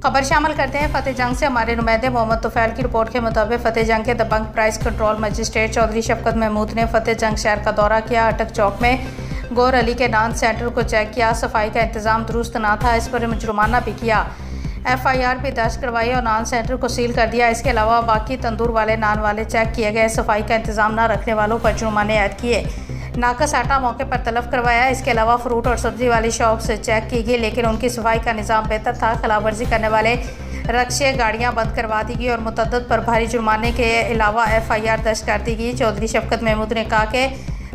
खबर शामिल करते हैं फतेह जंग से। हमारे नुमाइंदे मोहम्मद तुफैल की रिपोर्ट के मुताबिक फतेह जंग के दबंग प्राइस कंट्रोल मजिस्ट्रेट चौधरी शफकत महमूद ने फतेह जंग शहर का दौरा किया। अटक चौक में गौर अली के नान सेंटर को चेक किया। सफाई का इंतजाम दुरुस्त ना था, इस पर जुर्माना भी किया। FIR भी दर्ज करवाई और नान सेंटर को सील कर दिया। इसके अलावा बाकी तंदूर वाले नान वाले चेक किए गए। सफाई का इंतजाम न रखने वालों पर जुर्माने ऐड किए। नाकस आटा मौके पर तलब करवाया। इसके अलावा फ्रूट और सब्जी वाली शॉप से चेक की गई, लेकिन उनकी सफाई का निज़ाम बेहतर था। खिलाफवर्जी करने वाले रक्शे गाड़ियां बंद करवा दी गई और मुतद्दद पर भारी जुर्माने के अलावा FIR दर्ज कर दी गई। चौधरी शफकत महमूद ने कहा कि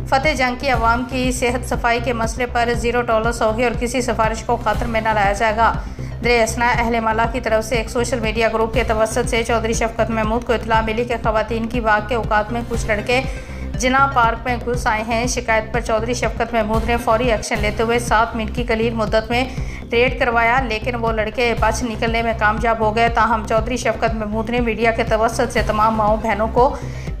फतेह जंग की अवाम की सेहत सफाई के मसले पर ज़ीरो टॉलरेंस होगी और किसी सिफारिश को खतर में न लाया जाएगा। दरअसल अहले माला की तरफ से एक सोशल मीडिया ग्रुप के तवसत से चौधरी शफकत महमूद को इतला मिली कि खवातीन की वाक़ के औकात में कुछ लड़के जिना पार्क में घुस आए हैं। शिकायत पर चौधरी शफकत महमूद ने फौरी एक्शन लेते हुए 7 मिनट की कलील मुद्दत में रेड करवाया, लेकिन वो लड़के बच निकलने में कामयाब हो गए। ताहम चौधरी शफकत महमूद ने मीडिया के तवसत से तमाम माओ बहनों को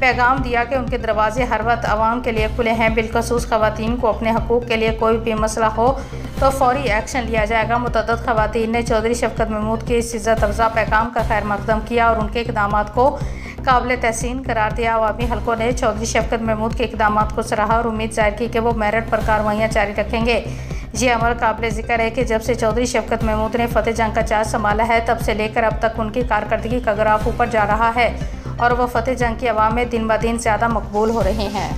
पैगाम दिया कि उनके दरवाजे हर वक्त आवाम के लिए खुले हैं। बिलखसूस खवातीन को अपने हकूक़ के लिए कोई भी मसला हो तो फौरी एक्शन लिया जाएगा। मुतअद्दिद खवातीन ने चौधरी शफकत महमूद के इस इज़्ज़त अफ़ज़ा पैगाम का खैर मकदम किया और उनके इक़दामात को काबिल तहसीन करार दिया। अवामी हलकों ने चौधरी शफकत महमूद के इक़दामात को सराहा और उम्मीद जाहिर की कि वो मेरिट पर कार्रवाइयाँ जारी रखेंगे। ये अमल काबिल ज़िक्र है कि जब से चौधरी शफकत महमूद ने फतेह जंग का चार्ज संभाला है, तब से लेकर अब तक उनकी कारकर्दगी का ग्राफ ऊपर जा रहा है और वह फतेह जंग की अवाम में दिन ब दिन ज़्यादा मकबूल हो रहे हैं।